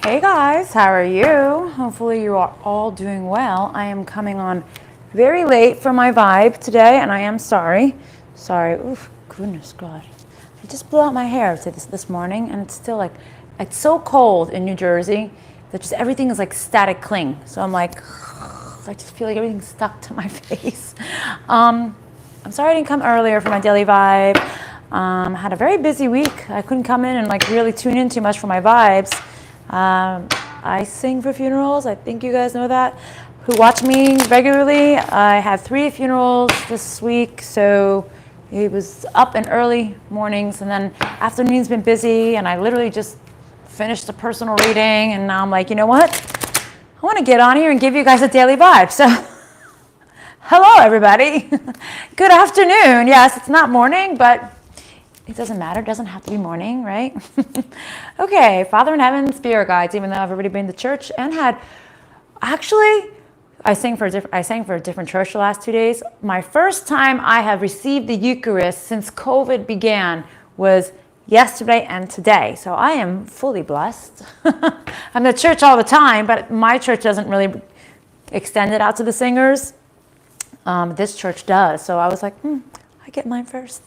Hey guys, how are you? Hopefully you are all doing well. I am coming on very late for my vibe today, and I am sorry. Sorry. Oof, goodness God. I just blew out my hair this morning, and it's still it's so cold in New Jersey that just everything is like static cling. So I'm like, I just feel like everything's stuck to my face. I'm sorry I didn't come earlier for my daily vibe. Had a very busy week. I couldn't come in and like really tune in too much for my vibes. I sing for funerals. I think you guys know that, who watch me regularly. I had 3 funerals this week, so it was up in early mornings, and then afternoon's been busy, and I literally just finished a personal reading, and now I'm like, you know what? I want to get on here and give you guys a daily vibe. So hello, everybody. Good afternoon. Yes, it's not morning, but it doesn't matter. It doesn't have to be morning, right? Okay, Father in Heaven, Spirit Guides, even though I've already been to church and actually, I sang for a different church the last 2 days. My first time I have received the Eucharist since COVID began was yesterday and today. So I am fully blessed. I'm at church all the time, but my church doesn't really extend it out to the singers. This church does. So I was like, I get mine first.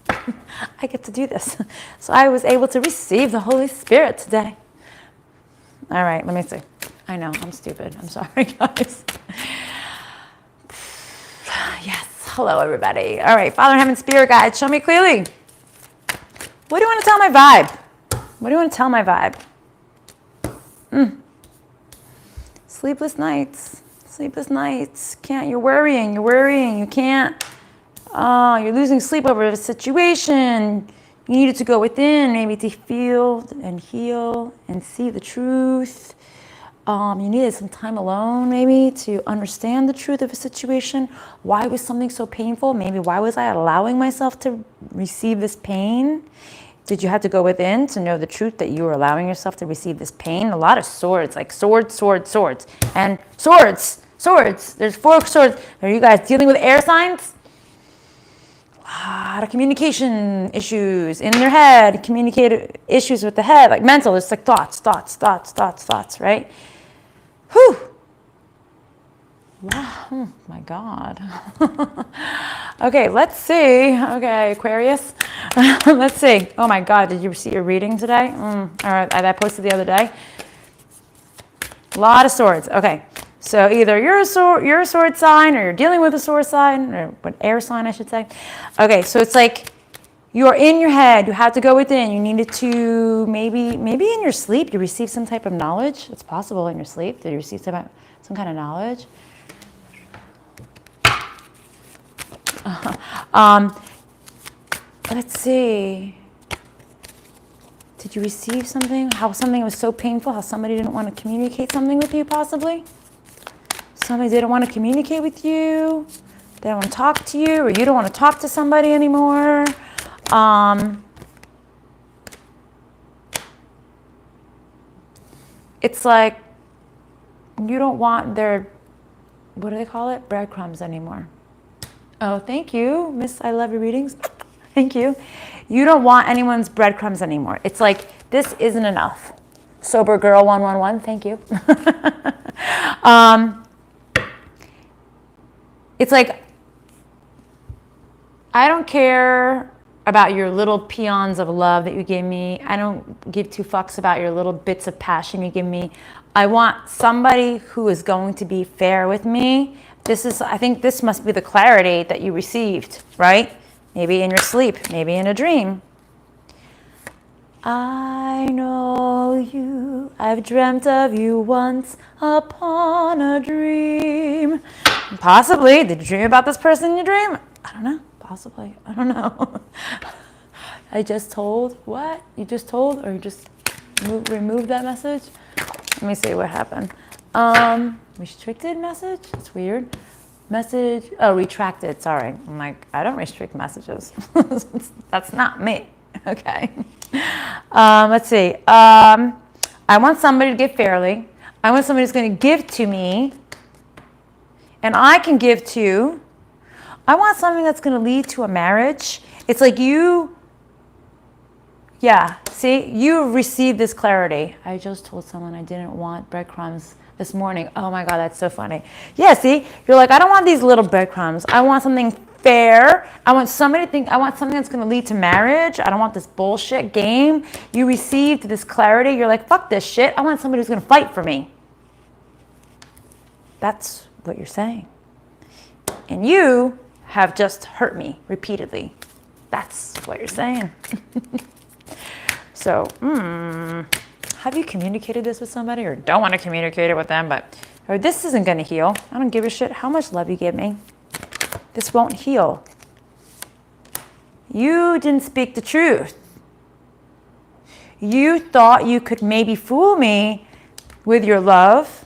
I get to do this. So I was able to receive the Holy Spirit today. All right, let me see. I know, I'm stupid. I'm sorry, guys. Yes, hello, everybody. All right, Father in Heaven, Spirit Guide, show me clearly. What do you want to tell my vibe? What do you want to tell my vibe? Sleepless nights. Sleepless nights. You're worrying, you can't. You're losing sleep over a situation. You needed to go within, maybe to feel and heal and see the truth. You needed some time alone, maybe, to understand the truth of a situation. Why was something so painful? Maybe why was I allowing myself to receive this pain? Did you have to go within to know the truth that you were allowing yourself to receive this pain? A lot of swords, like swords. And swords. There's 4 swords. Are you guys dealing with air signs? A lot of communication issues in their head, communicate issues with the head, like mental, it's like thoughts, right? Whew. Wow, oh my God. Okay, let's see. Okay, Aquarius. Let's see. Oh my God, did you see your reading today? All right, I posted the other day. A lot of swords. Okay. So either you're a sword sign, or you're dealing with a sword sign, or what, air sign, I should say. Okay, so it's like you're in your head. You have to go within. You needed to maybe in your sleep you receive some type of knowledge. It's possible in your sleep. Did you receive some kind of knowledge? Let's see. Did you receive something? How something was so painful? How somebody didn't want to communicate something with you, possibly? Somebody didn't want to communicate with you, they don't want to talk to you, or you don't want to talk to somebody anymore. It's like you don't want their, what do they call it? Breadcrumbs anymore. Oh, thank you, Miss I Love Your Readings. Thank you. You don't want anyone's breadcrumbs anymore. It's like, this isn't enough. Sober Girl 111, thank you. It's like, I don't care about your little peons of love that you give me. I don't give 2 fucks about your little bits of passion you give me. I want somebody who is going to be fair with me. I think this must be the clarity that you received, right? Maybe in your sleep, maybe in a dream. I know you, I've dreamt of you once upon a dream. Possibly. Did you dream about this person in your dream? I don't know. Possibly. I don't know. I just told. What? You just told? Or you just removed that message? Let me see what happened. Restricted message? It's weird. Message. Oh, retracted. Sorry. I'm like, I don't restrict messages. That's not me. Okay. Let's see. I want somebody to give fairly. I want somebody who's going to give to me. And I can give to. I want something that's going to lead to a marriage. It's like you Yeah, see, you received this clarity. I just told someone I didn't want breadcrumbs this morning. Oh my God, that's so funny. Yeah, see, you're like, I don't want these little breadcrumbs. I want something fair. I want somebody to think, I want something that's going to lead to marriage. I don't want this bullshit game. You received this clarity. You're like, fuck this shit. I want somebody who's going to fight for me. That's what you're saying. And you have just hurt me repeatedly. That's what you're saying. So, have you communicated this with somebody or don't want to communicate it with them, but or this isn't going to heal. I don't give a shit how much love you give me. This won't heal. You didn't speak the truth. You thought you could maybe fool me with your love.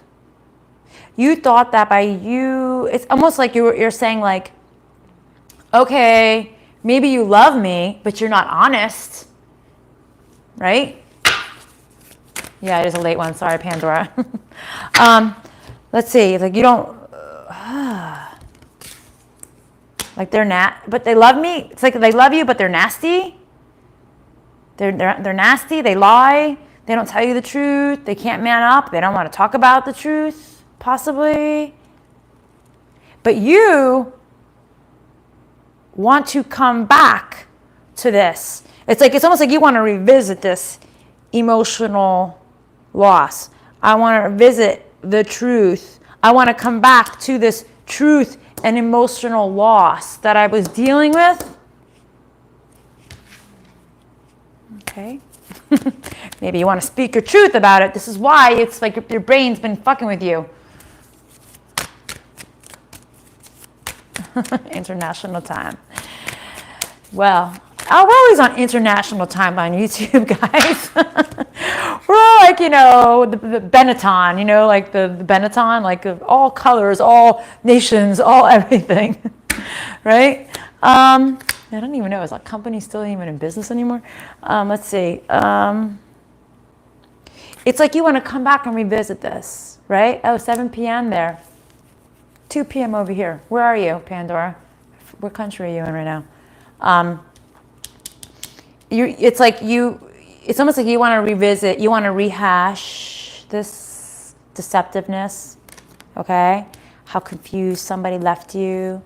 You thought that by you, it's almost like you're saying like, okay, maybe you love me, but you're not honest. Right? Yeah, it is a late one. Sorry, Pandora. Let's see. Like you don't, like they're but they love me. It's like they love you, but they're nasty. They're nasty. They lie. They don't tell you the truth. They can't man up. They don't want to talk about the truth, possibly. But you want to come back to this. It's almost like you want to revisit this emotional loss. I want to revisit the truth. I want to come back to this truth and emotional loss that I was dealing with. Okay. Maybe you want to speak your truth about it. This is why it's like your brain's been fucking with you. International time. Well, we're always on international time on YouTube, guys. We're all like, the Benetton, like the Benetton, like all colors, all nations, all everything, right? I don't even know. Is that company still even in business anymore? Let's see. It's like you want to come back and revisit this, right? Oh, 7 p.m. there. 2 p.m. over here. Where are you, Pandora? What country are you in right now? It's almost like you want to revisit, you want to rehash this deceptiveness, okay? How confused somebody left you,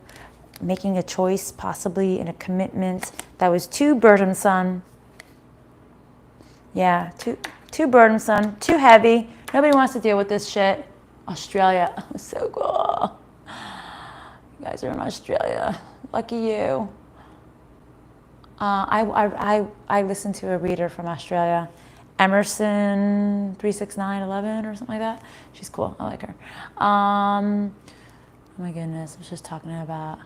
making a choice possibly in a commitment that was too burdensome. Yeah, too burdensome, too heavy. Nobody wants to deal with this shit. Australia, so cool. You guys are in Australia. Lucky you. I listened to a reader from Australia, Emerson 36911 or something like that. She's cool. I like her. Oh my goodness, I was just talking about.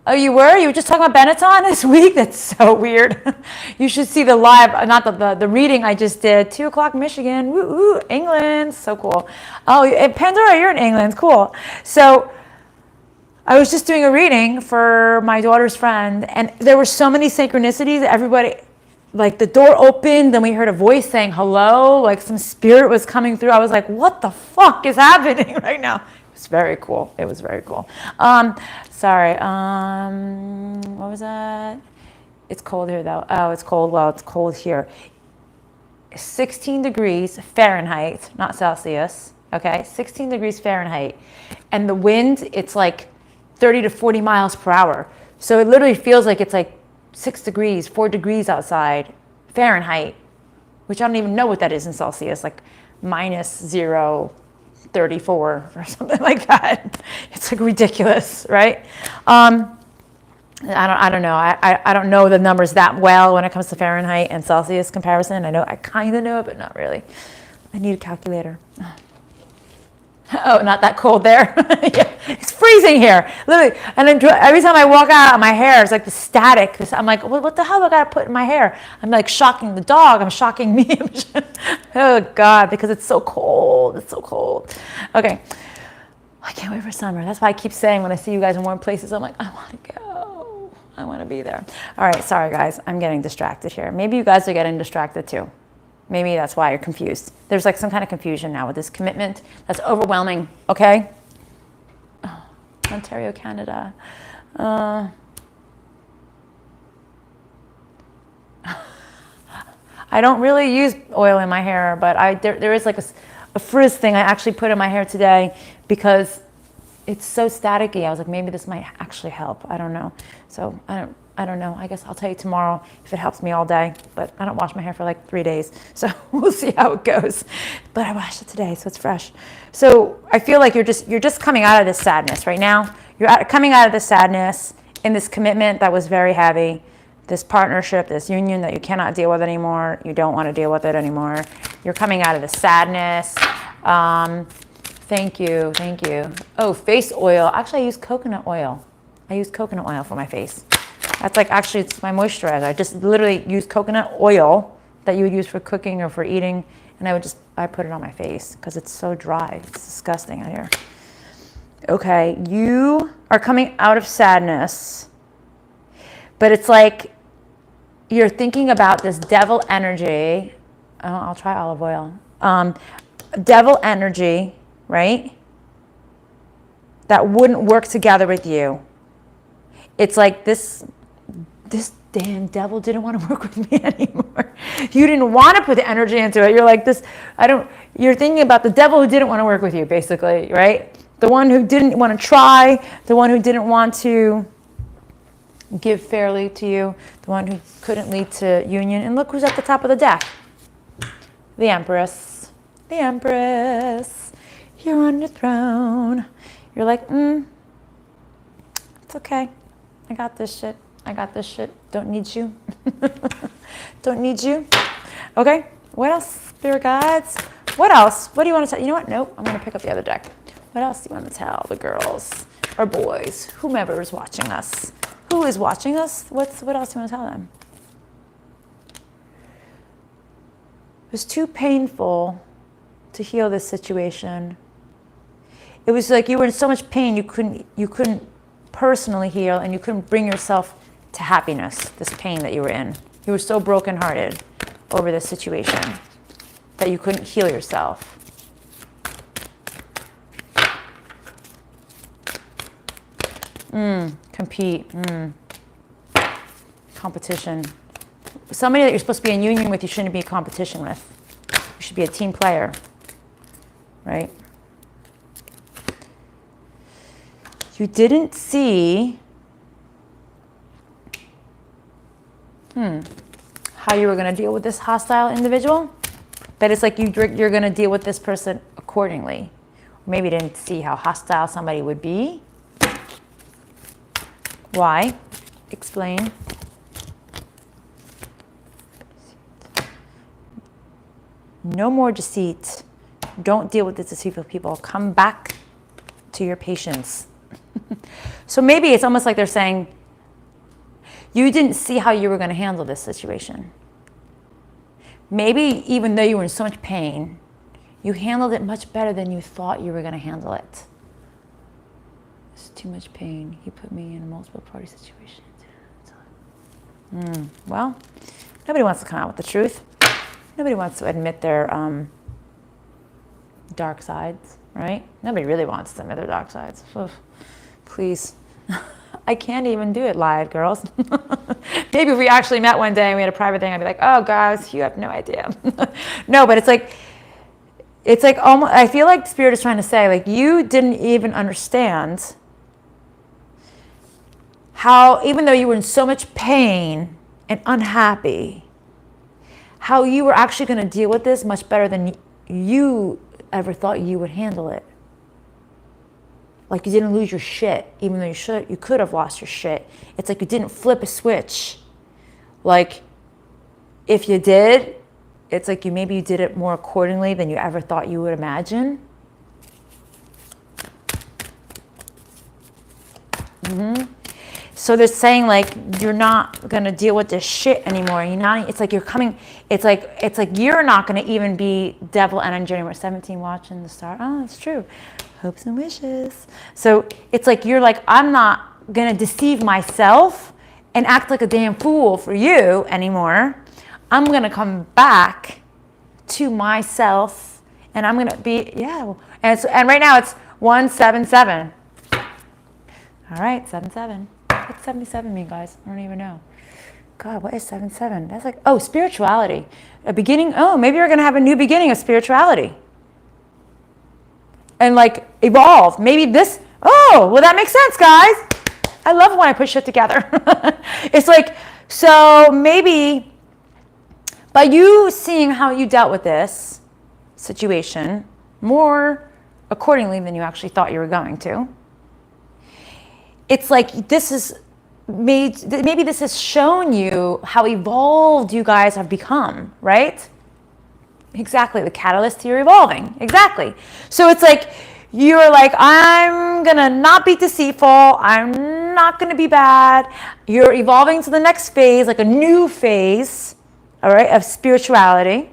Oh, you were? You were just talking about Benetton this week? That's so weird. You should see the live, not the reading I just did. 2 o'clock Michigan. Woo, woo, England. So cool. Oh, Pandora, you're in England. Cool. So I was just doing a reading for my daughter's friend, and there were so many synchronicities. Everybody, like the door opened, then we heard a voice saying hello, like some spirit was coming through. I was like, what the fuck is happening right now? It was very cool. It was very cool. Sorry. What was that? It's cold here though. Oh, it's cold. Well, it's cold here. 16 degrees Fahrenheit, not Celsius. Okay, 16 degrees Fahrenheit. And the wind, it's like 30 to 40 miles per hour. So it literally feels like it's like 6 degrees, 4 degrees outside Fahrenheit, which I don't even know what that is in Celsius, like minus 0.34 or something like that. It's like ridiculous, right? I don't know. I don't know the numbers that well when it comes to Fahrenheit and Celsius comparison. I kind of know it, but not really. I need a calculator. Oh, not that cold there. Yeah, it's freezing here, literally. And then every time I walk out, my hair is like the static. I'm like, what the hell do I got to put in my hair? I'm like shocking the dog. I'm shocking me. Oh God, because it's so cold. It's so cold. Okay, I can't wait for summer. That's why I keep saying when I see you guys in warm places, I'm like, I want to go. I want to be there. All right, sorry guys, I'm getting distracted here. Maybe you guys are getting distracted too. Maybe that's why you're confused. There's like some kind of confusion now with this commitment that's overwhelming, okay? Oh, Ontario, Canada. I don't really use oil in my hair, but there is like a frizz thing I actually put in my hair today because it's so staticky. I was like, maybe this might actually help. I don't know. So I don't know. I guess I'll tell you tomorrow if it helps me all day. But I don't wash my hair for like 3 days. So we'll see how it goes. But I washed it today, so it's fresh. So I feel like you're just coming out of this sadness right now. Coming out of this sadness in this commitment that was very heavy, this partnership, this union that you cannot deal with anymore. You don't want to deal with it anymore. You're coming out of the sadness. Thank you. Oh, face oil. Actually, I use coconut oil. I use coconut oil for my face. That's like, actually, it's my moisturizer. I just literally use coconut oil that you would use for cooking or for eating, and I put it on my face because it's so dry. It's disgusting out here. Okay, you are coming out of sadness, but it's like you're thinking about this devil energy. Oh, I'll try olive oil. Devil energy, right? That wouldn't work together with you. It's like this damn devil didn't want to work with me anymore. You didn't want to put the energy into it. You're like this, you're thinking about the devil who didn't want to work with you, basically, right? The one who didn't want to try, the one who didn't want to give fairly to you, the one who couldn't lead to union. And look who's at the top of the deck. The Empress. The Empress. You're on your throne. You're like, it's okay. I got this shit. Don't need you. Don't need you. Okay. What else, spirit guides? What else? What do you want to tell? You know what? Nope. I'm going to pick up the other deck. What else do you want to tell the girls or boys, whomever is watching us? Who is watching us? What else do you want to tell them? It was too painful to heal this situation. It was like you were in so much pain you couldn't personally heal, and you couldn't bring yourself to happiness, this pain that you were in. You were so brokenhearted over this situation that you couldn't heal yourself. Compete. Competition. Somebody that you're supposed to be in union with, you shouldn't be in competition with. You should be a team player, right? You didn't see how you were going to deal with this hostile individual, but it's like you're going to deal with this person accordingly. Maybe you didn't see how hostile somebody would be. Why? Explain. No more deceit. Don't deal with the deceitful people. Come back to your patience. So maybe it's almost like they're saying, you didn't see how you were going to handle this situation. Maybe even though you were in so much pain, you handled it much better than you thought you were going to handle it. It's too much pain. He put me in a multiple party situation. Well, nobody wants to come out with the truth. Nobody wants to admit their dark sides, right? Nobody really wants to admit their dark sides. Oof. Please. I can't even do it live, girls. Maybe if we actually met one day and we had a private thing, I'd be like, oh, guys, you have no idea. No, but it's like almost, I feel like Spirit is trying to say, like, you didn't even understand how, even though you were in so much pain and unhappy, how you were actually going to deal with this much better than you ever thought you would handle it. Like you didn't lose your shit, even though you could have lost your shit. It's like you didn't flip a switch. Like if you did, it's like maybe you did it more accordingly than you ever thought you would imagine. So they're saying like you're not gonna deal with this shit anymore. You're not. It's like you're coming. It's like you're not gonna even be devil energy anymore. 17 watching the star. Oh, it's true. Hopes and wishes. So it's like you're like, I'm not gonna deceive myself and act like a damn fool for you anymore. I'm gonna come back to myself, and I'm gonna be And right now it's 177. All right, 77. What's 77 mean, guys? I don't even know. God, what is 7-7? That's like, oh, spirituality. A beginning. Oh, maybe you're going to have a new beginning of spirituality. And like evolve. Maybe this, oh, well, that makes sense, guys. I love when I put shit together. It's like, so maybe by you seeing how you dealt with this situation more accordingly than you actually thought you were going to, it's like this is maybe this has shown you how evolved you guys have become, right? Exactly, the catalyst to your evolving. Exactly. So it's like you're like, I'm gonna not be deceitful, I'm not gonna be bad. You're evolving to the next phase, like a new phase, all right, of spirituality.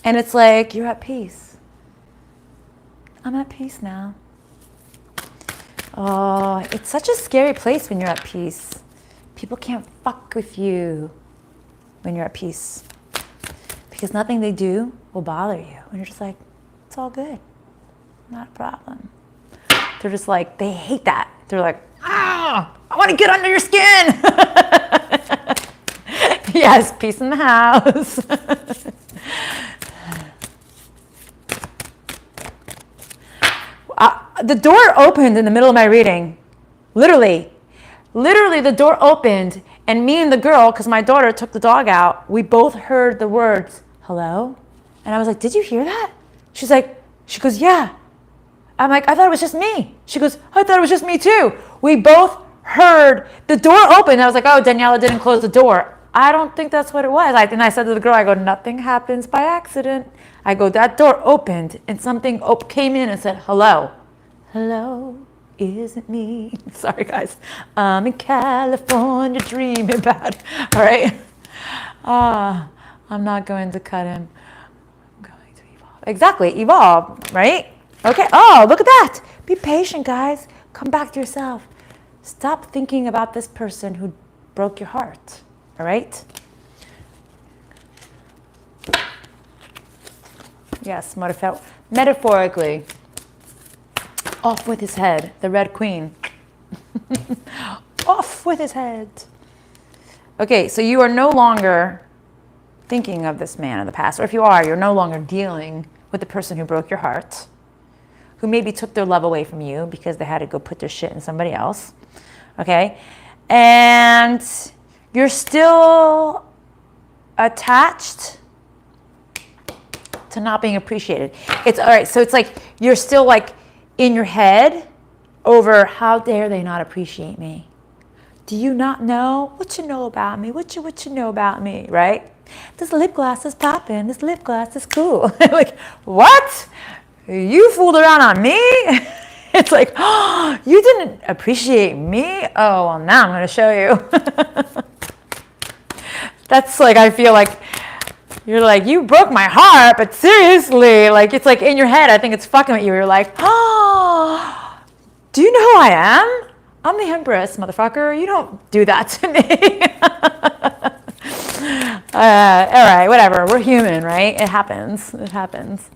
And it's like you're at peace. I'm at peace now. Oh, it's such a scary place when you're at peace. People can't fuck with you when you're at peace. Because nothing they do will bother you. And you're just like, it's all good. Not a problem. They're just like, they hate that. They're like, I want to get under your skin. Yes, peace in the house. The door opened in the middle of my reading. Literally, the door opened, and me and the girl, because my daughter took the dog out, we both heard the words, hello? And I was like, did you hear that? She goes, yeah. I'm like, I thought it was just me. She goes, I thought it was just me too. We both heard the door open. I was like, oh, Daniela didn't close the door. I don't think that's what it was. And I said to the girl, I go, nothing happens by accident. I go, that door opened, and something came in and said, hello. Hello, is it me? Sorry, guys. I'm in California dreaming about it. All right. I'm not going to cut him. I'm going to evolve. Exactly, evolve, right? Okay. Oh, look at that. Be patient, guys. Come back to yourself. Stop thinking about this person who broke your heart. All right? Yes, metaphorically. Off with his head, the Red Queen. Off with his head. Okay, so you are no longer thinking of this man in the past. Or if you are, you're no longer dealing with the person who broke your heart, who maybe took their love away from you because they had to go put their shit in somebody else. Okay? And you're still attached to not being appreciated. It's all right, so it's like you're still like in your head over how dare they not appreciate me? Do you not know? What you know about me? What you know about me, right? This lip gloss is popping. This lip gloss is cool. Like, what? You fooled around on me? It's like, oh, you didn't appreciate me? Oh, well, now I'm going to show you. That's like, I feel like, you're like, you broke my heart, but seriously, like, it's like in your head, I think it's fucking with you. You're like, oh, do you know who I am? I'm the Empress, motherfucker. You don't do that to me. All right, whatever. We're human, right? It happens. It happens.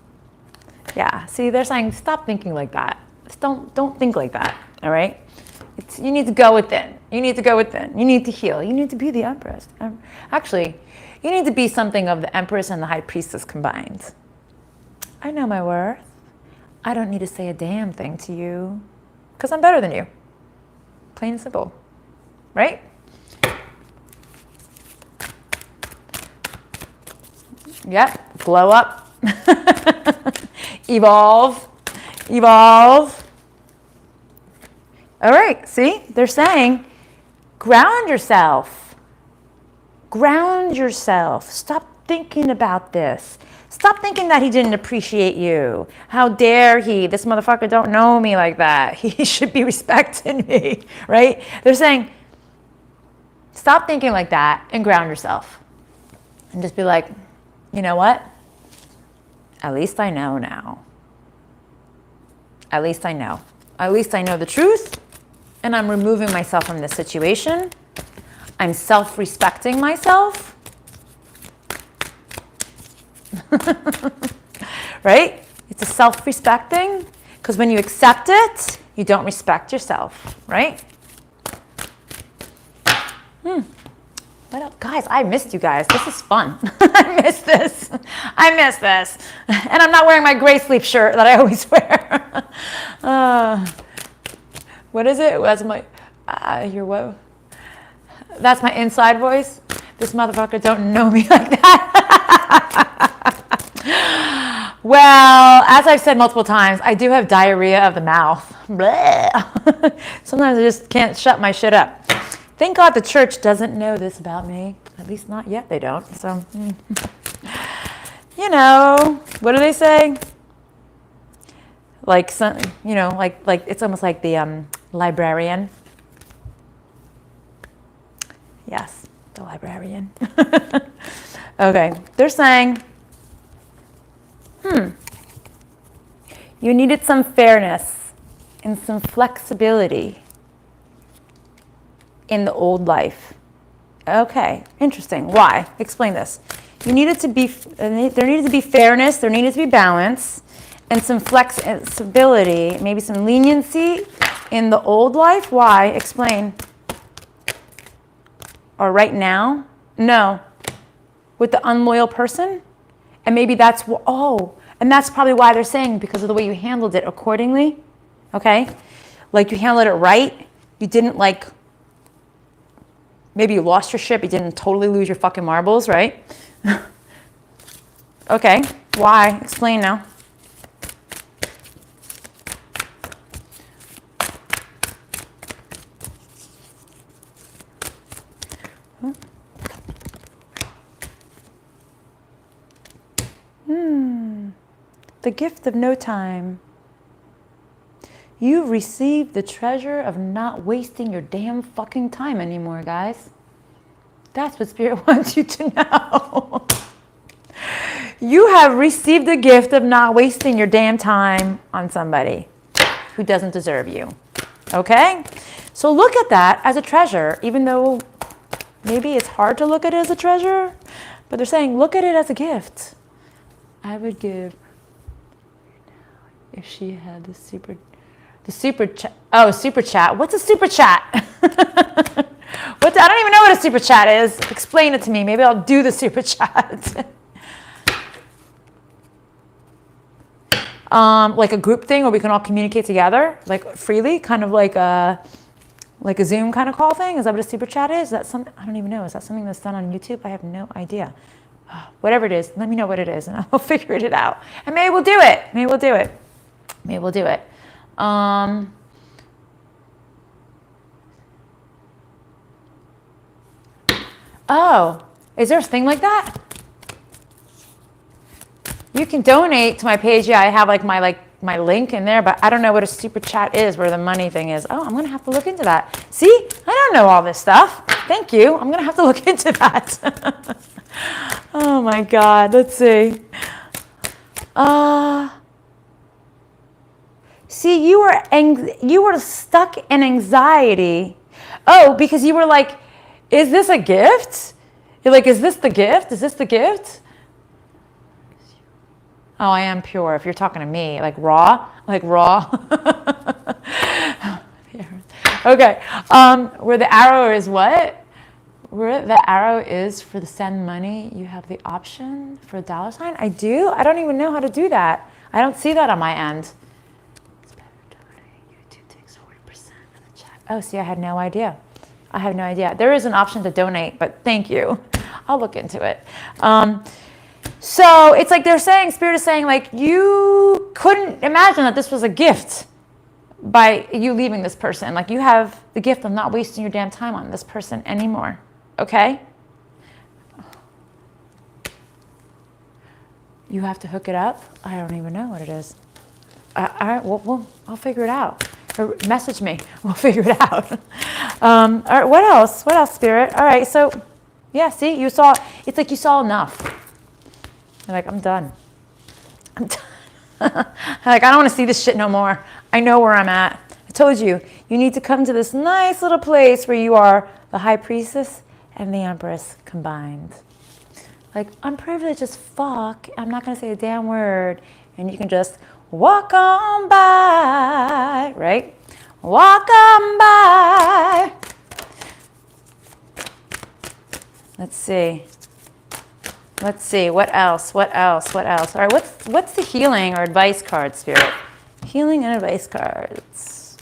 Yeah. See, they're saying, stop thinking like that. Just don't think like that. All right. You need to go within. You need to go within. You need to heal. You need to be the Empress. Actually, you need to be something of the Empress and the High Priestess combined. I know my worth. I don't need to say a damn thing to you because I'm better than you. Plain and simple. Right? Yep. Glow up. Evolve. Evolve. All right. See? They're saying ground yourself. Ground yourself. Stop thinking about this. Stop thinking that he didn't appreciate you. How dare he? This motherfucker don't know me like that. He should be respecting me, right? They're saying, stop thinking like that and ground yourself. And just be like, you know what? At least I know now. At least I know. At least I know the truth. And I'm removing myself from this situation. I'm self-respecting myself. Right? It's a self-respecting, because when you accept it, you don't respect yourself, right? What else? Guys, I missed you guys. This is fun. I miss this. I miss this. And I'm not wearing my gray sleep shirt that I always wear. What is it? That's my, your what? That's my inside voice. This motherfucker don't know me like that. Well, as I've said multiple times, I do have diarrhea of the mouth. Sometimes I just can't shut my shit up. Thank God the church doesn't know this about me. At least not yet, they don't. So, you know, what do they say? Like some, you know, like it's almost like the librarian. Yes, the librarian. Okay, they're saying, you needed some fairness and some flexibility in the old life. Okay, interesting. Why? Explain this. There needed to be fairness, there needed to be balance, and some flexibility, maybe some leniency in the old life. Why? Explain. Or right now? No. With the unloyal person? And maybe that's, and that's probably why they're saying, because of the way you handled it accordingly. Okay? Like you handled it right. You didn't maybe you lost your shit, but you didn't totally lose your fucking marbles, right? Okay, why? Explain now. The gift of no time. You've received the treasure of not wasting your damn fucking time anymore, guys. That's what Spirit wants you to know. You have received the gift of not wasting your damn time on somebody who doesn't deserve you. Okay? So look at that as a treasure, even though maybe it's hard to look at it as a treasure, but they're saying look at it as a gift. I would give, if she had the super chat. Oh, super chat. What's a super chat? I don't even know what a super chat is. Explain it to me. Maybe I'll do the super chat. Like a group thing where we can all communicate together, like freely, kind of like a Zoom kind of call thing. Is that what a super chat is? Is that something? I don't even know. Is that something that's done on YouTube? I have no idea. Whatever it is, let me know what it is, and I'll figure it out. And maybe we'll do it. Maybe we'll do it. Maybe we'll do it. Oh, is there a thing like that? You can donate to my page. Yeah, I have my link in there, but I don't know what a super chat is, where the money thing is. Oh, I'm gonna have to look into that. See, I don't know all this stuff. Thank you. I'm gonna have to look into that. Oh my God. Let's see. See, you were stuck in anxiety. Oh, because you were like, is this a gift? You're like, is this the gift? Is this the gift? Oh, I am pure. If you're talking to me, like raw. Okay. Where the arrow is what? Where the arrow is for the send money, you have the option for a $sign. I do? I don't even know how to do that. I don't see that on my end. It's better to donate. YouTube takes 40% of the chat. Oh, see, I had no idea. There is an option to donate, but thank you. I'll look into it. So it's like they're saying, Spirit is saying, like, you couldn't imagine that this was a gift by you leaving this person. Like, you have the gift of not wasting your damn time on this person anymore. Okay? You have to hook it up? I don't even know what it is. All right, well, I'll figure it out. Or message me. We'll figure it out. All right, what else? What else, Spirit? All right, so, yeah, see, it's like you saw enough. You're like, I'm done. Like, I don't want to see this shit no more. I know where I'm at. I told you, you need to come to this nice little place where you are the high priestess and the empress combined. Like, I'm privileged as fuck. I'm not going to say a damn word. And you can just walk on by, right? Walk on by. Let's see. Let's see. What else? What else? What else? All right. What's the healing or advice card, Spirit? Healing and advice cards.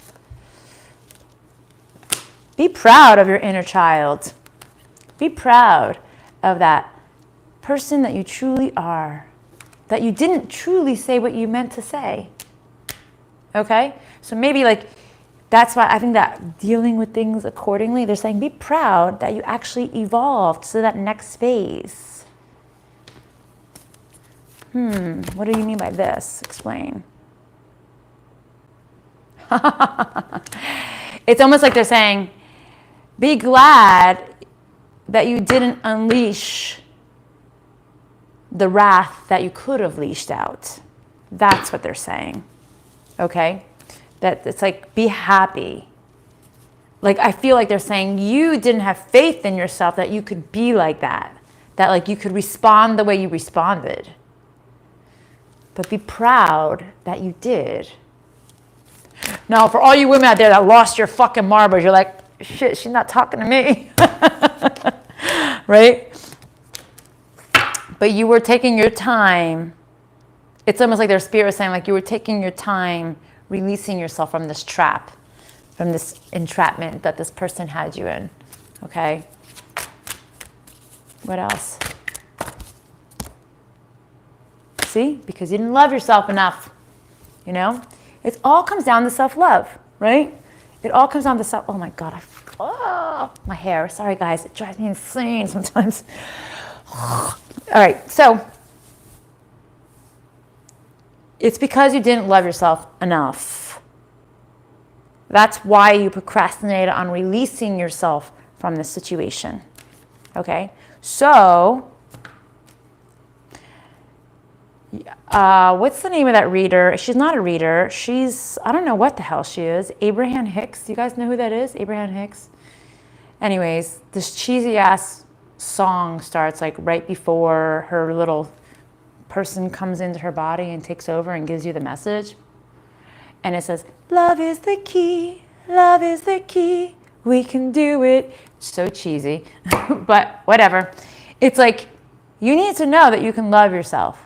Be proud of your inner child. Be proud of that person that you truly are. That you didn't truly say what you meant to say. Okay? So maybe like, that's why I think that dealing with things accordingly, they're saying be proud that you actually evolved to that next phase. What do you mean by this? Explain. It's almost like they're saying, be glad that you didn't unleash the wrath that you could have leashed out. That's what they're saying. Okay? That it's like, be happy. Like, I feel like they're saying you didn't have faith in yourself that you could be like that. That like you could respond the way you responded. But be proud that you did. Now, for all you women out there that lost your fucking marbles, you're like, shit, she's not talking to me. Right? But you were taking your time. It's almost like their spirit was saying, like, you were taking your time releasing yourself from this trap, from this entrapment that this person had you in. Okay? What else? See? Because you didn't love yourself enough. You know? It all comes down to self-love, right? It all comes down to self. Oh my God, my hair. Sorry guys, it drives me insane sometimes. All right, so it's because you didn't love yourself enough. That's why you procrastinated on releasing yourself from this situation. Okay, so what's the name of that reader? She's not a reader. I don't know what the hell she is. Abraham Hicks. Do you guys know who that is? Abraham Hicks. Anyways, this cheesy ass song starts like right before her little person comes into her body and takes over and gives you the message. And it says, love is the key. Love is the key. We can do it. So cheesy, but whatever. It's like, you need to know that you can love yourself.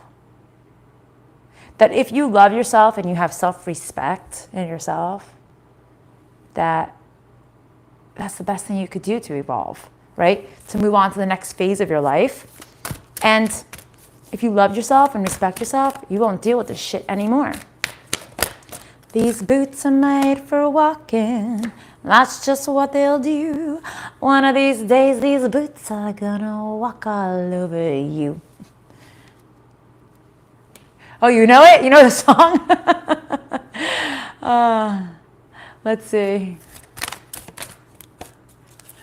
That if you love yourself and you have self-respect in yourself, that's the best thing you could do to evolve, right? To move on to the next phase of your life. And if you love yourself and respect yourself, you won't deal with this shit anymore. These boots are made for walking. That's just what they'll do. One of these days, these boots are gonna walk all over you. Oh, you know it? You know the song? Let's see.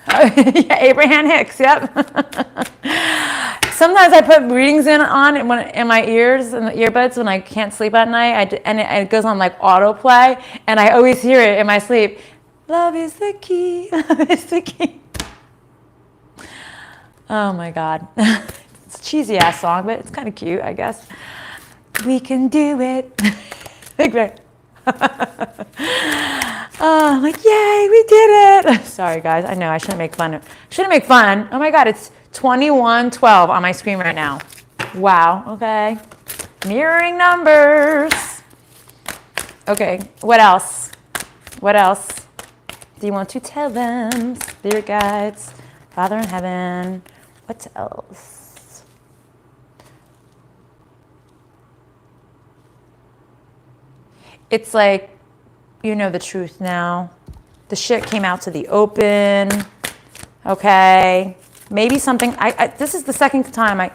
Yeah, Abraham Hicks, yep. Sometimes I put readings in my ears and the earbuds when I can't sleep at night, and it goes on like autoplay, and I always hear it in my sleep. Love is the key, love is the key. Oh my God. It's a cheesy ass song, but it's kind of cute, I guess. We can do it. I'm like, yay, we did it. Sorry, guys. I know I shouldn't make fun. Oh my God, it's 21:12 on my screen right now. Wow. Okay. Mirroring numbers. Okay. What else? What else do you want to tell them? Spirit guides, Father in heaven. What else? It's like, you know the truth now. The shit came out to the open. Okay. Maybe something, this is the second time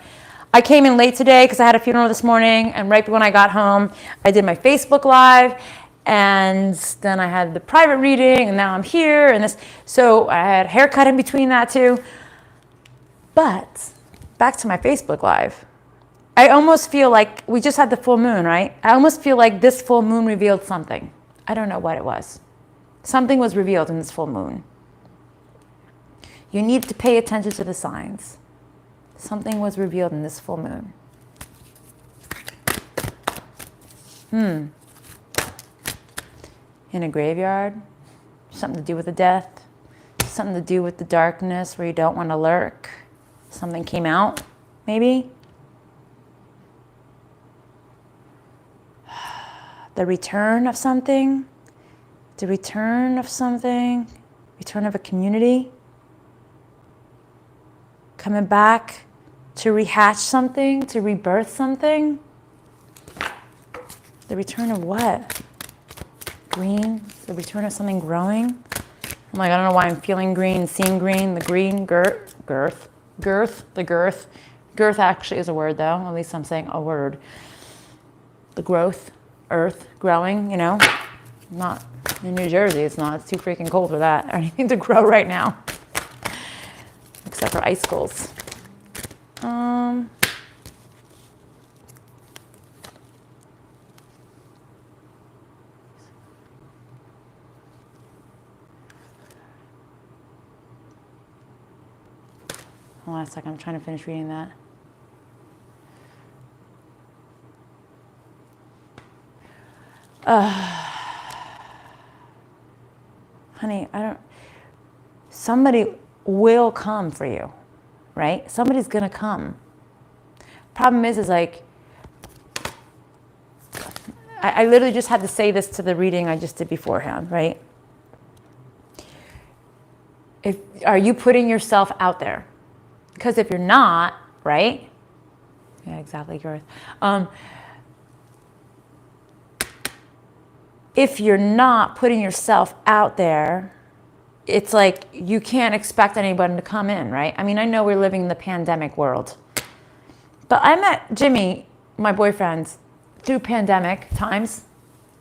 I came in late today because I had a funeral this morning, and right when I got home, I did my Facebook Live, and then I had the private reading, and now I'm here, and this, so I had a haircut in between that too. But back to my Facebook Live. I almost feel like we just had the full moon, right? I almost feel like this full moon revealed something. I don't know what it was. Something was revealed in this full moon. You need to pay attention to the signs. Something was revealed in this full moon. In a graveyard, something to do with the death, something to do with the darkness where you don't want to lurk, Something came out, maybe. The return of something. The return of something. Return of a community. Coming back to rehatch something, to rebirth something. The return of what? Green? The return of something growing? I'm like, I don't know why I'm feeling green, seeing green, the green, girth, the girth. Girth actually is a word though, at least I'm saying a word. The growth, earth, growing, you know. Not in New Jersey, it's too freaking cold for that, or anything to grow right now. Except for icicles. Hold on a second, I'm trying to finish reading that. Honey, somebody will come for you, right? Somebody's gonna come. Problem is like, I literally just had to say this to the reading I just did beforehand, right? Are you putting yourself out there? Because if you're not, right? Yeah, exactly, Garth. If you're not putting yourself out there, it's like you can't expect anybody to come in, right? I mean, I know we're living in the pandemic world. But I met Jimmy, my boyfriend, through pandemic times,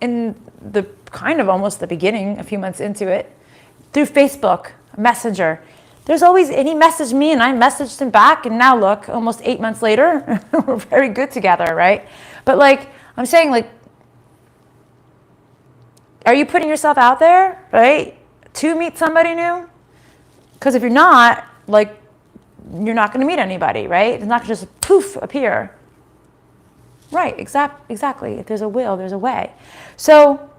in the kind of almost the beginning, a few months into it, through Facebook, Messenger. There's always, and he messaged me and I messaged him back, and now look, almost 8 months later, we're very good together, right? But like, I'm saying like, are you putting yourself out there, right? To meet somebody new? Because if you're not, like, you're not gonna meet anybody, right? It's not gonna just poof, appear. Right, exactly. If there's a will, there's a way. So,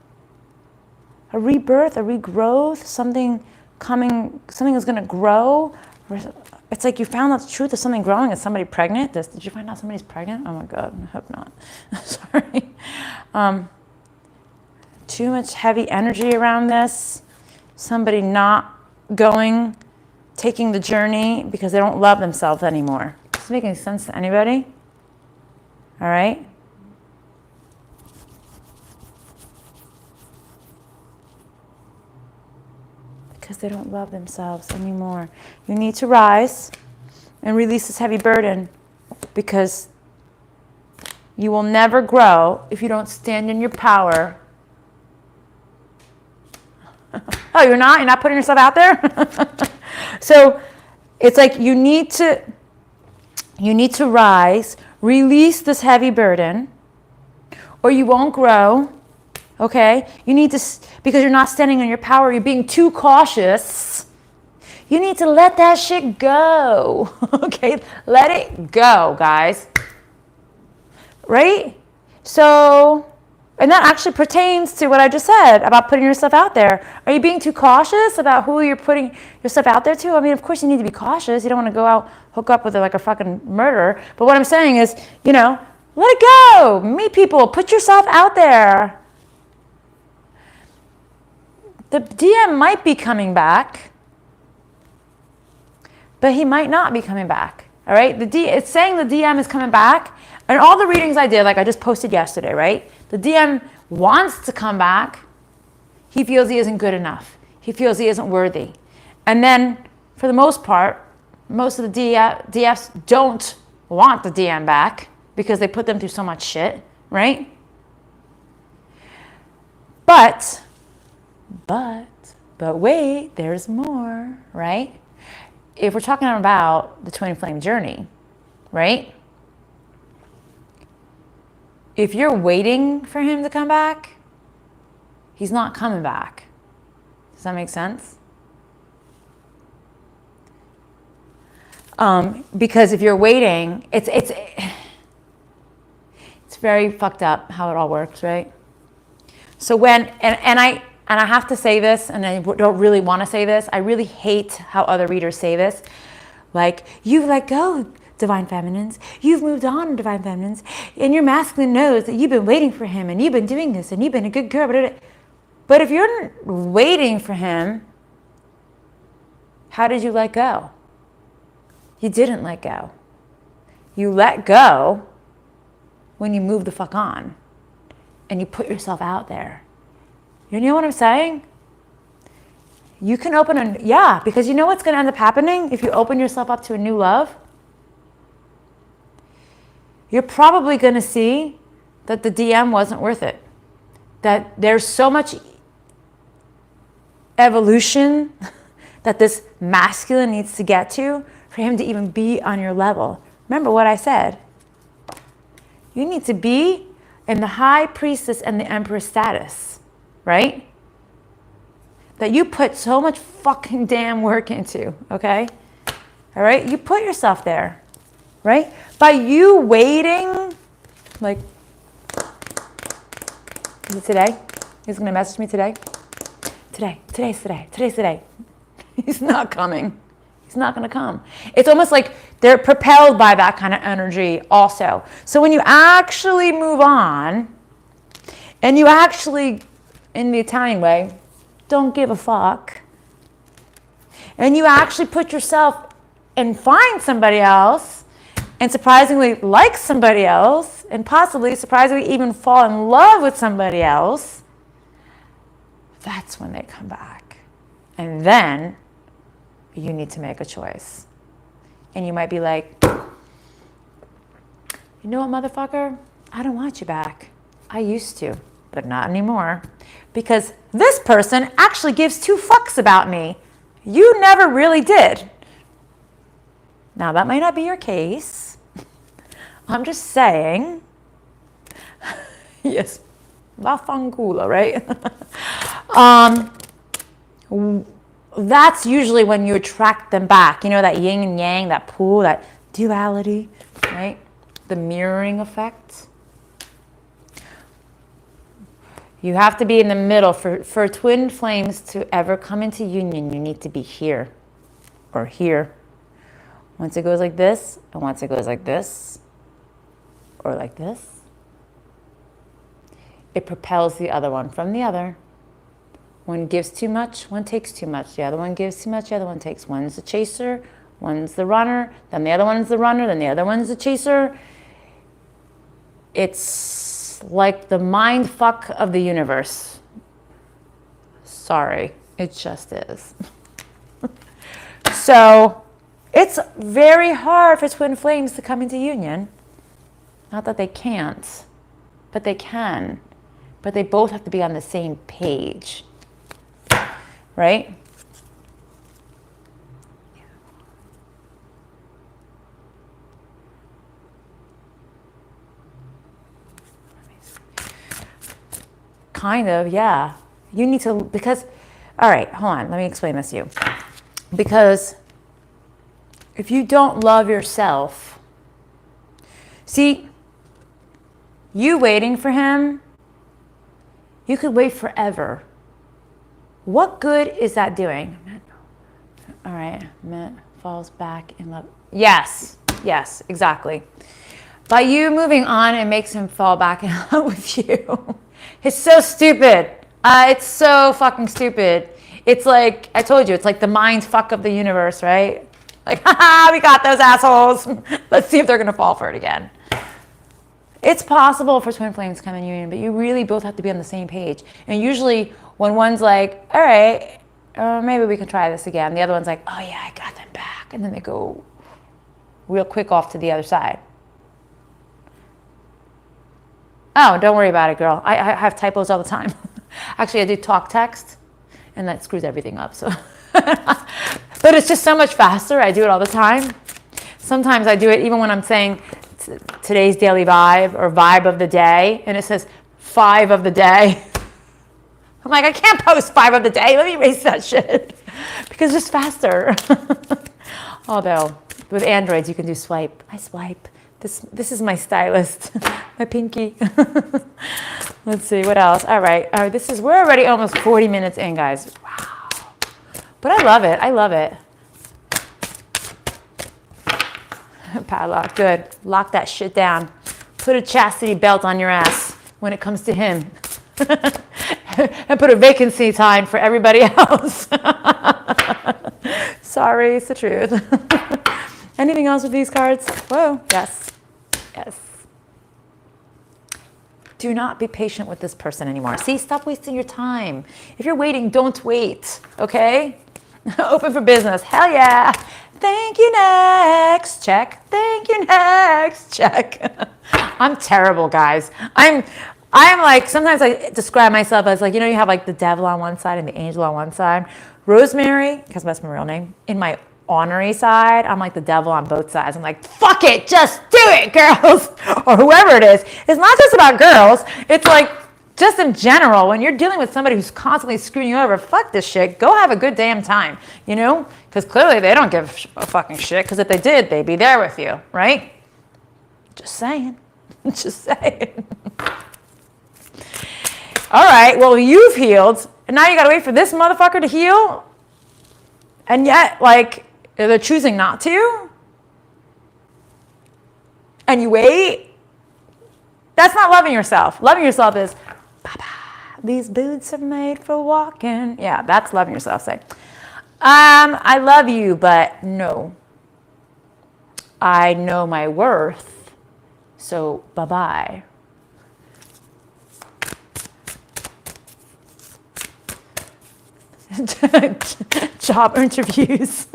a rebirth, a regrowth, something is gonna grow. It's like you found out the truth of something growing. Is somebody pregnant? Did you find out somebody's pregnant? Oh my God, I hope not. Sorry. Too much heavy energy around this. Somebody not taking the journey because they don't love themselves anymore. Is this making sense to anybody? All right. Because they don't love themselves anymore. You need to rise and release this heavy burden, because you will never grow if you don't stand in your power. Oh, you're not putting yourself out there? So it's like you need to rise, release this heavy burden, or you won't grow. Okay? You need to, because you're not standing in your power, you're being too cautious. You need to let that shit go. Okay? Let it go, guys. Right? So, and that actually pertains to what I just said about putting yourself out there. Are you being too cautious about who you're putting yourself out there to? I mean, of course you need to be cautious. You don't want to go out, hook up with like a fucking murderer. But what I'm saying is, let it go. Meet people. Put yourself out there. The DM might be coming back, but he might not be coming back. All right? It's saying the DM is coming back. And all the readings I did, like I just posted yesterday, right? The DM wants to come back. He feels he isn't good enough. He feels he isn't worthy. And then, for the most part, most of the DFs don't want the DM back because they put them through so much shit, right? But wait, there's more, right? If we're talking about the twin flame journey, right? If you're waiting for him to come back, he's not coming back. Does that make sense? Because if you're waiting, it's very fucked up how it all works, right? So when, and I have to say this, and I don't really want to say this. I really hate how other readers say this. Like, you've let go, divine feminines. You've moved on, divine feminines. And your masculine knows that you've been waiting for him and you've been doing this and you've been a good girl. But if you're waiting for him, how did you let go? You didn't let go. You let go when you move the fuck on and you put yourself out there. You know what I'm saying? You can open because you know what's going to end up happening if you open yourself up to a new love? You're probably going to see that the DM wasn't worth it. That there's so much evolution that this masculine needs to get to for him to even be on your level. Remember what I said. You need to be in the high priestess and the empress status, right? That you put so much fucking damn work into, okay? All right? You put yourself there, right? By you waiting, like, is it today? He's going to message me today? Today's today. He's not coming. He's not going to come. It's almost like they're propelled by that kind of energy also. So when you actually move on, and you actually, in the Italian way, don't give a fuck, and you actually put yourself and find somebody else, and surprisingly like somebody else, and possibly surprisingly even fall in love with somebody else, that's when they come back. And then you need to make a choice. And you might be like, you know what, motherfucker? I don't want you back. I used to, but not anymore. Because this person actually gives two fucks about me. You never really did. Now, that might not be your case. I'm just saying. Yes, vaffanculo, right? That's usually when you attract them back. You know, that yin and yang, that pull, that duality, right? The mirroring effect. You have to be in the middle. For twin flames to ever come into union, you need to be here or here. Once it goes like this, and once it goes like this, or like this, it propels the other one from the other. One gives too much, one takes too much. The other one gives too much, the other one takes. One's the chaser, one's the runner, then the other one's the runner, then the other one's the chaser. It's like the mind fuck of the universe. Sorry, it just is. So it's very hard for twin flames to come into union. Not that they can't, but they can. But they both have to be on the same page, right? Kind of, yeah. You need to, because, all right, hold on, let me explain this to you. Because if you don't love yourself, see, you waiting for him, you could wait forever. What good is that doing? All right, Matt falls back in love. Yes, exactly. By you moving on, it makes him fall back in love with you. It's so stupid. It's so fucking stupid. It's like, I told you, it's like the mind fuck of the universe, right? Like, haha, we got those assholes. Let's see if they're going to fall for it again. It's possible for twin flames to come in union, but you really both have to be on the same page. And usually when one's like, all right, maybe we can try this again. The other one's like, oh yeah, I got them back. And then they go real quick off to the other side. Oh, don't worry about it, girl. I have typos all the time. Actually, I do talk text, and that screws everything up. So, but it's just so much faster. I do it all the time. Sometimes I do it even when I'm saying today's daily vibe or vibe of the day, and it says 5 of the day. I'm like, I can't post 5 of the day. Let me erase that shit because it's faster. Although with Androids, you can do swipe. I swipe. This is my stylist, my pinky. Let's see, what else? All right, we're already almost 40 minutes in, guys. Wow. But I love it. Padlock, good. Lock that shit down. Put a chastity belt on your ass when it comes to him. And put a vacancy time for everybody else. Sorry, it's the truth. Anything else with these cards? Whoa, yes. Yes. Do not be patient with this person anymore. See, stop wasting your time. If you're waiting, don't wait, okay? Open for business. Hell yeah. Thank you, next. Check. Thank you, next. Check. I'm terrible, guys. I'm like, sometimes I describe myself as like, you know, you have like the devil on one side and the angel on one side. Rosemary, because that's my real name, in my ornery side, I'm like the devil on both sides. I'm like, fuck it, just do it, girls, or whoever it is. It's not just about girls. It's like, just in general, when you're dealing with somebody who's constantly screwing you over, fuck this shit. Go have a good damn time, you know? Because clearly they don't give a fucking shit, because if they did, they'd be there with you, right? Just saying. Just saying. All right, well, you've healed, and now you gotta wait for this motherfucker to heal? And yet, like, they're choosing not to? And you wait? That's not loving yourself. Loving yourself is, these boots are made for walking. Yeah, that's loving yourself. Say, I love you, but no. I know my worth, so bye-bye. Job interviews.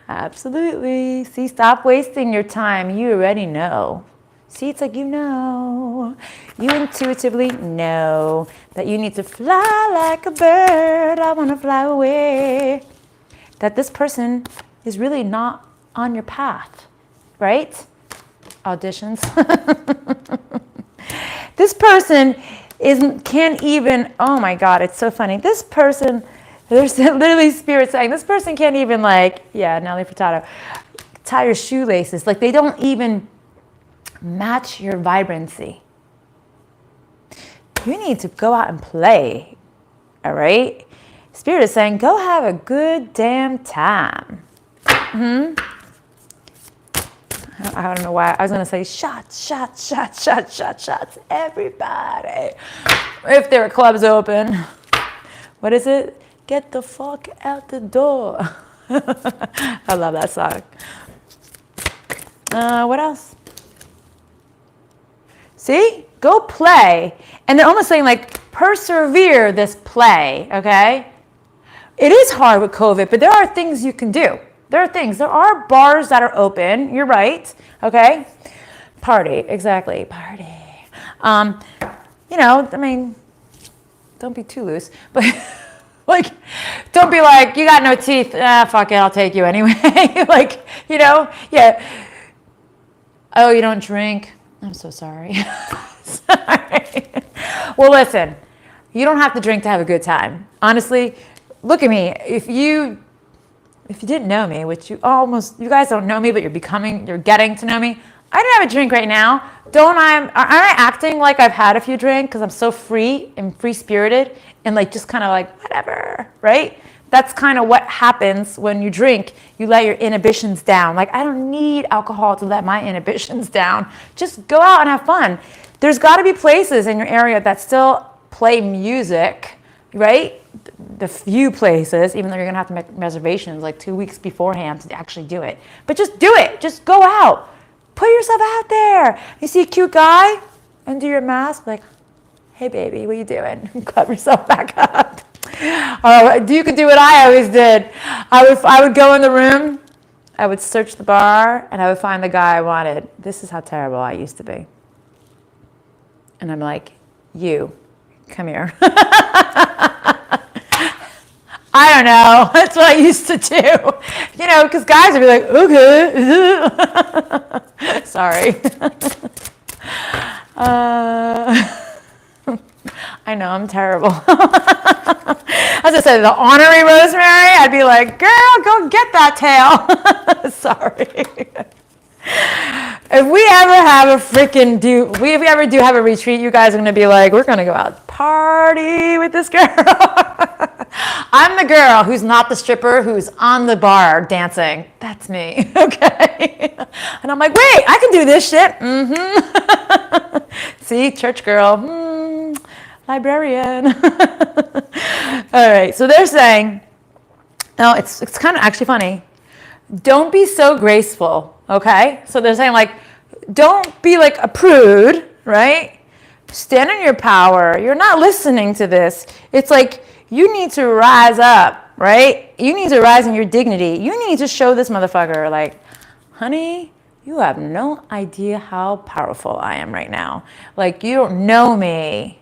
Absolutely. See, stop wasting your time. You already know. See, it's like you know. You intuitively know that you need to fly like a bird. I want to fly away. That this person is really not on your path, right? Auditions. This person can't even, oh my God, it's so funny. This person, there's literally spirit saying, this person can't even like, yeah, Nelly Furtado, tie your shoelaces. Like they don't even match your vibrancy. You need to go out and play, all right? Spirit is saying, go have a good damn time. I don't know why. I was going to say shots, everybody. If there are clubs open. What is it? Get the fuck out the door. I love that song. What else? See? Go play. And they're almost saying like, persevere this play, okay? It is hard with COVID, but there are things you can do. There are things. There are bars that are open. You're right. Okay? Party. Exactly. Party. You know, I mean, don't be too loose. But, like, don't be like, you got no teeth. Fuck it. I'll take you anyway. Like, you know? Yeah. Oh, you don't drink? I'm so sorry. Sorry. Well, listen. You don't have to drink to have a good time. Honestly, look at me. If you didn't know me, which you guys don't know me, but you're getting to know me. I don't have a drink right now. Aren't I acting like I've had a few drinks because I'm so free and free-spirited and like just kind of like whatever, right? That's kind of what happens when you drink. You let your inhibitions down. Like I don't need alcohol to let my inhibitions down. Just go out and have fun. There's got to be places in your area that still play music, right? The few places, even though you're going to have to make reservations like 2 weeks beforehand to actually do it. But just do it. Just go out. Put yourself out there. You see a cute guy, undo your mask, like, hey, baby, what are you doing? Cover yourself back up. You could do what I always did. I would go in the room, I would search the bar, and I would find the guy I wanted. This is how terrible I used to be. And I'm like, you, come here. I don't know. That's what I used to do. You know, because guys would be like, okay. Sorry. I know, I'm terrible. As I said, the honorary Rosemary, I'd be like, girl, go get that tail. Sorry. If we ever do have a retreat, you guys are going to be like, we're going to go out party with this girl. I'm the girl who's not the stripper, who's on the bar dancing. That's me, okay? And I'm like, wait, I can do this shit. See, church girl, librarian. All right, so they're saying, no, it's kind of actually funny. Don't be so graceful, okay? So they're saying like, don't be like a prude, right? Stand in your power. You're not listening to this. It's like, you need to rise up, right? You need to rise in your dignity. You need to show this motherfucker like, honey, you have no idea how powerful I am right now. Like, you don't know me.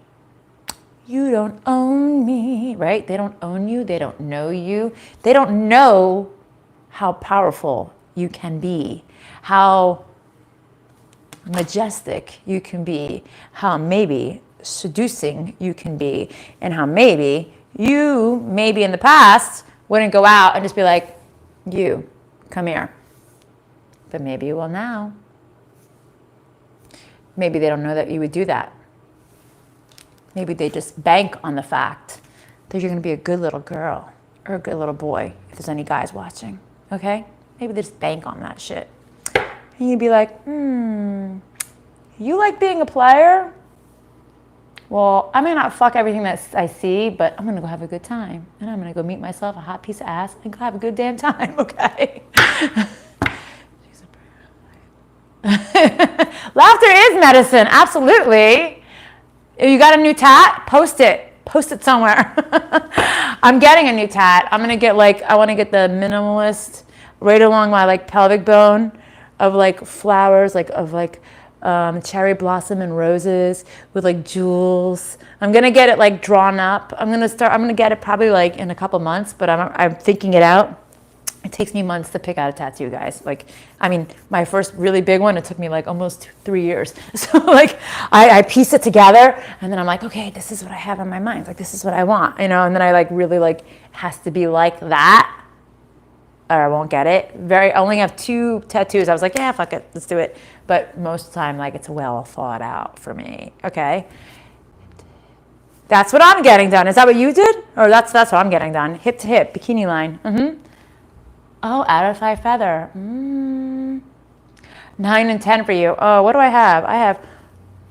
You don't own me, right? They don't own you. They don't know you. They don't know how powerful you can be, how majestic you can be, how maybe seducing you can be, and how maybe in the past wouldn't go out and just be like, you, come here. But maybe you will now. Maybe they don't know that you would do that. Maybe they just bank on the fact that you're going to be a good little girl or a good little boy, if there's any guys watching, okay? Maybe they just bank on that shit. And you'd be like, you like being a player? Well, I may not fuck everything that I see, but I'm going to go have a good time. And I'm going to go meet myself a hot piece of ass and go have a good damn time, okay? Laughter is medicine, absolutely. If you got a new tat, post it. Post it somewhere. I'm getting a new tat. I'm going to get I want to get the minimalist right along my pelvic bone of flowers, cherry blossom and roses with jewels. I'm gonna get it drawn up. I'm gonna get it probably in a couple months, but I'm thinking it out. It takes me months to pick out a tattoo, guys. My first really big one, it took me almost 3 years. So I piece it together, and then I'm like, okay, this is what I have in my mind. This is what I want, and then I really has to be like that, or I won't get it. I only have 2 tattoos. I was like, yeah, fuck it, let's do it. But most of the time, it's well thought out for me, okay? That's what I'm getting done. Is that what you did? Or that's what I'm getting done. Hip to hip, bikini line. Oh, out of thigh feather. 9 and 10 for you. Oh, what do I have? I have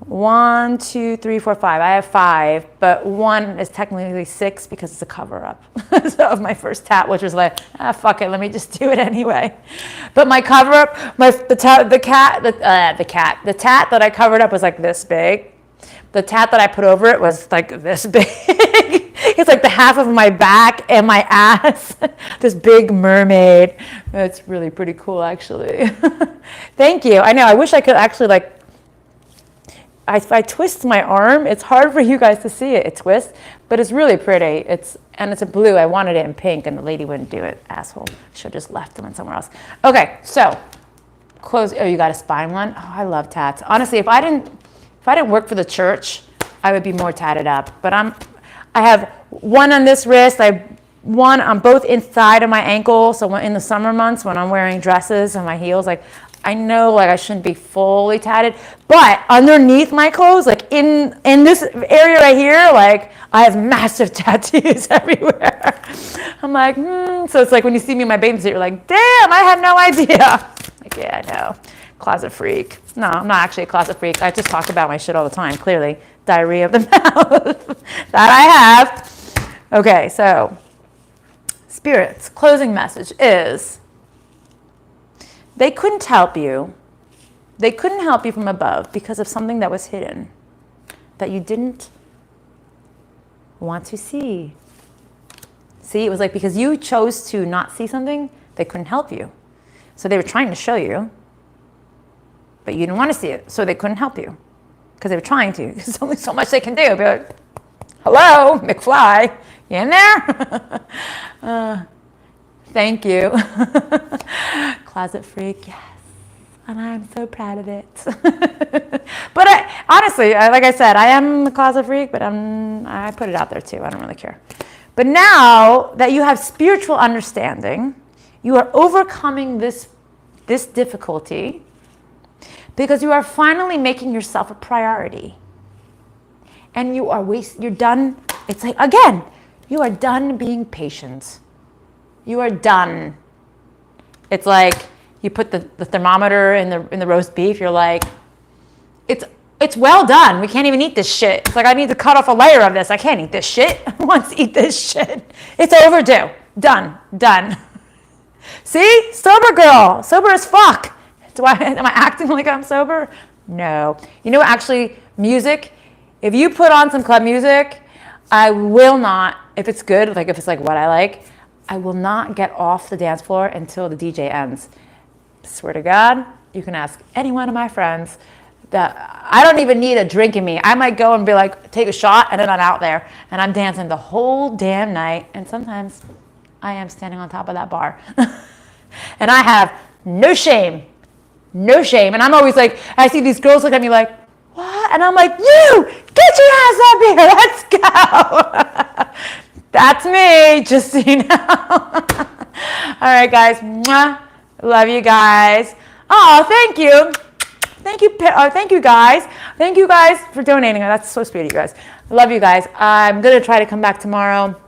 1, 2, 3, 4, 5. I have 5, but 1 is technically 6 because it's a cover up. So of my first tat, which was fuck it, let me just do it anyway. But my cover up, the tat that I covered up was this big. The tat that I put over it was this big. It's the half of my back and my ass. This big mermaid. It's really pretty cool, actually. Thank you. I know. I wish I could actually if I twist my arm, it's hard for you guys to see it. It twists, but it's really pretty. It's a blue. I wanted it in pink, and the lady wouldn't do it. Asshole. Should have just left them in somewhere else. Okay, so close. Oh, you got a spine one? Oh, I love tats. Honestly, if I didn't work for the church, I would be more tatted up. But I have 1 on this wrist. I have 1 on both inside of my ankle. So in the summer months when I'm wearing dresses and my heels, I know I shouldn't be fully tatted, but underneath my clothes, in this area right here, I have massive tattoos everywhere. I'm so it's when you see me in my bathing suit, you're like, damn, I had no idea. Yeah, I know. Closet freak. No, I'm not actually a closet freak. I just talk about my shit all the time, clearly. Diarrhea of the mouth. That I have. Okay, so spirits, closing message is, they couldn't help you. They couldn't help you from above because of something that was hidden, that you didn't want to see. See, it was because you chose to not see something, they couldn't help you. So they were trying to show you, but you didn't want to see it, so they couldn't help you because they were trying to. There's only so much they can do. Be like, hello, McFly, you in there? Thank you. Closet freak, yes. And I'm so proud of it. But honestly, like I said, I am a closet freak, but I put it out there too. I don't really care. But now that you have spiritual understanding, you are overcoming this difficulty because you are finally making yourself a priority. And you're done. It's again, You are done being patient. You are done. It's like you put the thermometer in the roast beef. You're like, it's well done. We can't even eat this shit. It's like, I need to cut off a layer of this. I can't eat this shit. I want to eat this shit. It's overdue. Done. See? Sober girl. Sober as fuck. Am I acting like I'm sober? No. You know, actually, music, if you put on some club music, I will not, if it's good, like if it's like what I like, I will not get off the dance floor until the DJ ends. Swear to God, you can ask any one of my friends that I don't even need a drink in me. I might go and be like, take a shot, and then I'm out there and I'm dancing the whole damn night. And sometimes I am standing on top of that bar. And I have no shame. And I'm always like, I see these girls look at me like, what? And I'm like, you, get your ass up here. Let's go. That's me, just so you know. All right, guys. Mwah. Love you guys. Oh, thank you. Thank you, guys. Thank you guys for donating. That's so sweet of you guys. I love you guys. I'm going to try to come back tomorrow.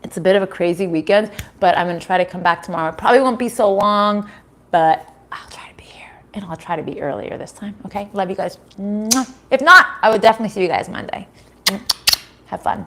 It's a bit of a crazy weekend, but I'm going to try to come back tomorrow. It probably won't be so long, but I'll try to be here. And I'll try to be earlier this time. Okay? Love you guys. If not, I would definitely see you guys Monday. Have fun.